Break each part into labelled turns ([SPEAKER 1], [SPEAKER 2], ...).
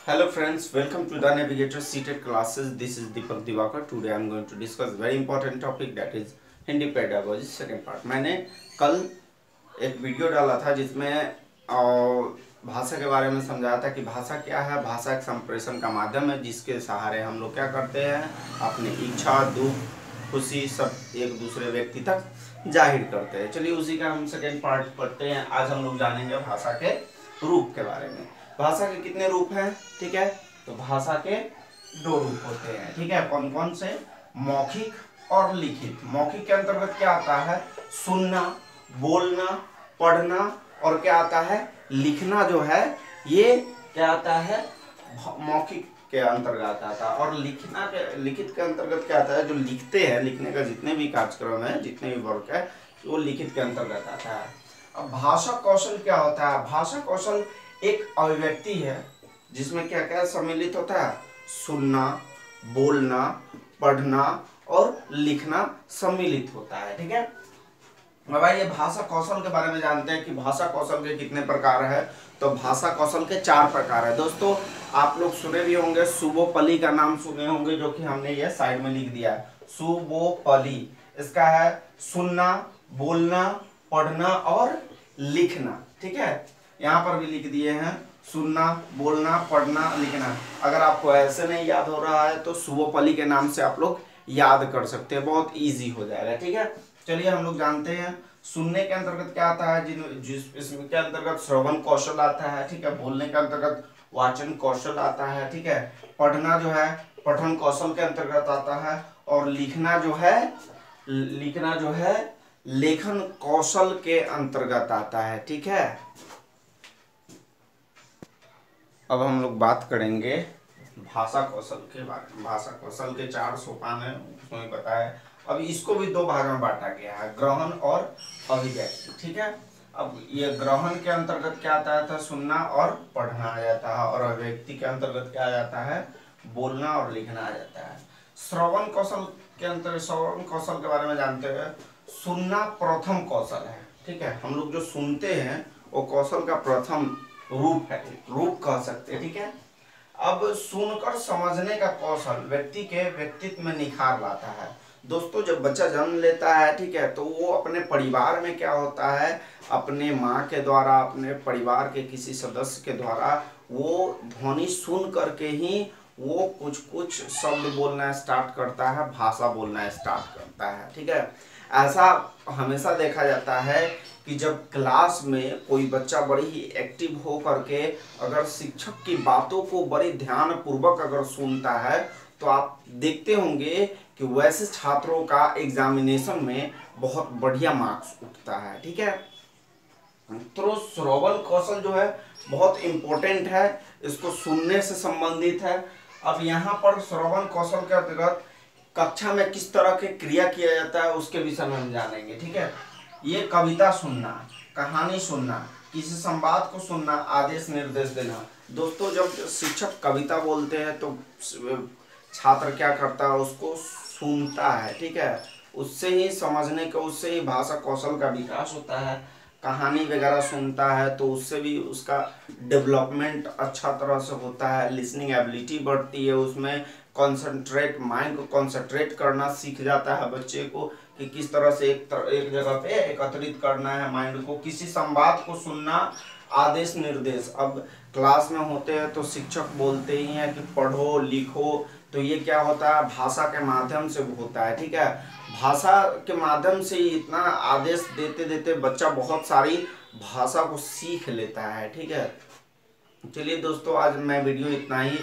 [SPEAKER 1] Hello friends, welcome to the Navigator seated classes. This is Deepak Divakar. Today I am going to discuss very important topic that is Hindi pedagogy second part. मैंने कल एक video डाला था जिसमें भाषा के बारे में समझाया था कि भाषा क्या है। भाषा एक संप्रेषण का माध्यम है जिसके सहारे हम लोग क्या करते हैं, अपनी इच्छा, दुख, खुशी सब एक दूसरे व्यक्ति तक जाहिर करते हैं। चलिए उसी का हम सेकेंड पार्ट पढ़ते हैं। आज हम लोग जानेंगे भाषा के रूप के बारे में। भाषा के कितने रूप हैं, ठीक है। तो भाषा के दो रूप होते हैं, ठीक है। कौन कौन से? मौखिक और लिखित। मौखिक के अंतर्गत क्या आता है? सुनना, बोलना, पढ़ना, और क्या आता है? लिखना जो है ये क्या आता है? मौखिक के अंतर्गत आता है। और लिखित के अंतर्गत क्या आता है? जो लिखते हैं, लिखने का जितने भी कार्यक्रम है, जितने भी वर्क है, वो लिखित के अंतर्गत आता है। अब भाषा कौशल क्या होता है? भाषा कौशल एक अभिव्यक्ति है जिसमें क्या क्या सम्मिलित होता है? सुनना, बोलना, पढ़ना और लिखना सम्मिलित होता है, ठीक है। अब आइए भाषा कौशल के बारे में जानते हैं कि भाषा कौशल के कितने प्रकार है। तो भाषा कौशल के 4 प्रकार है। दोस्तों आप लोग सुने भी होंगे, सुबोपली का नाम सुने होंगे, जो कि हमने ये साइड में लिख दिया है। सुबोपली इसका है सुनना, बोलना, पढ़ना और लिखना, ठीक है। यहाँ पर भी लिख दिए हैं सुनना, बोलना, पढ़ना, लिखना। अगर आपको ऐसे नहीं याद हो रहा है तो सुबोपली के नाम से आप लोग याद कर सकते हैं, बहुत इजी हो जाएगा, ठीक है। चलिए हम लोग जानते हैं सुनने के अंतर्गत क्या आता है। इसमें के अंतर्गत श्रवण कौशल आता है, ठीक है। बोलने के अंतर्गत वाचन कौशल आता है, ठीक है। पढ़ना जो है पठन कौशल के अंतर्गत आता है। और लिखना जो है लेखन कौशल के अंतर्गत आता है, ठीक है। अब हम लोग बात करेंगे भाषा कौशल के बारे में। भाषा कौशल के 4 सोपान है, उसमें बताया। अब इसको भी 2 भाग में बांटा गया है, ग्रहण और अभिव्यक्ति, ठीक है। अब ये ग्रहण के अंतर्गत क्या आता है? सुनना और पढ़ना आ जाता है। और अभिव्यक्ति के अंतर्गत क्या आ जाता है? बोलना और लिखना आ जाता है। श्रवण कौशल के अंतर्गत, श्रवण कौशल के बारे में जानते हैं। सुनना प्रथम कौशल है, ठीक है। हम लोग जो सुनते हैं वो कौशल का प्रथम रूप है, रूप कह सकते हैं, ठीक है। अब सुनकर समझने का कौशल व्यक्ति के व्यक्तित्व में निखार लाता है। दोस्तों जब बच्चा जन्म लेता है, ठीक है, तो वो अपने परिवार में क्या होता है, अपने माँ के द्वारा, अपने परिवार के किसी सदस्य के द्वारा वो ध्वनि सुन करके ही वो कुछ कुछ शब्द बोलना स्टार्ट करता है, भाषा बोलना स्टार्ट करता है, ठीक है। ऐसा हमेशा देखा जाता है कि जब क्लास में कोई बच्चा बड़ी ही एक्टिव हो करके अगर शिक्षक की बातों को बड़े ध्यान पूर्वक अगर सुनता है तो आप देखते होंगे कि वैसे छात्रों का एग्जामिनेशन में बहुत बढ़िया मार्क्स उठता है, ठीक है। तो श्रवण कौशल जो है बहुत इम्पोर्टेंट है, इसको सुनने से संबंधित है। अब यहाँ पर श्रवण कौशल के अंतर्गत कक्षा में किस तरह के क्रिया किया जाता है उसके विषय में हम जानेंगे, ठीक है। ये कविता सुनना, कहानी सुनना, किसी संवाद को सुनना, आदेश निर्देश देना। दोस्तों जब शिक्षक कविता बोलते हैं तो छात्र क्या करता है? उसको सुनता है, ठीक है। उससे ही समझने का, उससे ही भाषा कौशल का विकास होता है। कहानी वगैरह सुनता है तो उससे भी उसका डेवलपमेंट अच्छा तरह से होता है, लिसनिंग एबिलिटी बढ़ती है, उसमें कॉन्सेंट्रेट, माइंड को कॉन्सेंट्रेट करना सीख जाता है बच्चे को कि किस तरह से एक जगह पे एकत्रित करना है माइंड को। किसी संवाद को सुनना, आदेश निर्देश। अब क्लास में होते हैं तो शिक्षक बोलते ही हैं कि पढ़ो, लिखो, तो ये क्या होता है? भाषा के माध्यम से होता है, ठीक है। भाषा के माध्यम से इतना आदेश देते देते बच्चा बहुत सारी भाषा को सीख लेता है, ठीक है। चलिए दोस्तों आज मैं वीडियो इतना ही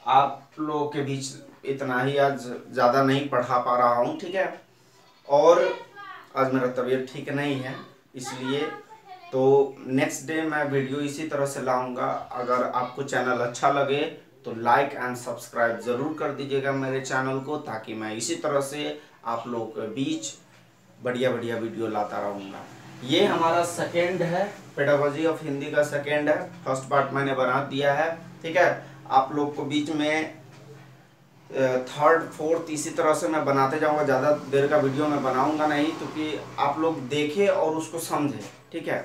[SPEAKER 1] आप लोगों के बीच, इतना ही आज ज़्यादा नहीं पढ़ा पा रहा हूँ, ठीक है। और आज मेरा तबीयत ठीक नहीं है, इसलिए तो नेक्स्ट डे मैं वीडियो इसी तरह से लाऊंगा। अगर आपको चैनल अच्छा लगे तो लाइक एंड सब्सक्राइब ज़रूर कर दीजिएगा मेरे चैनल को, ताकि मैं इसी तरह से आप लोगों के बीच बढ़िया बढ़िया वीडियो लाता रहूँगा। ये हमारा सेकेंड है, पेडागोजी ऑफ हिंदी का सेकेंड है। फर्स्ट पार्ट मैंने बना दिया है, ठीक है। आप लोग को बीच में थर्ड, फोर्थ इसी तरह से मैं बनाते जाऊंगा। ज़्यादा देर का वीडियो मैं बनाऊंगा नहीं, क्योंकि आप लोग देखें और उसको समझें, ठीक है।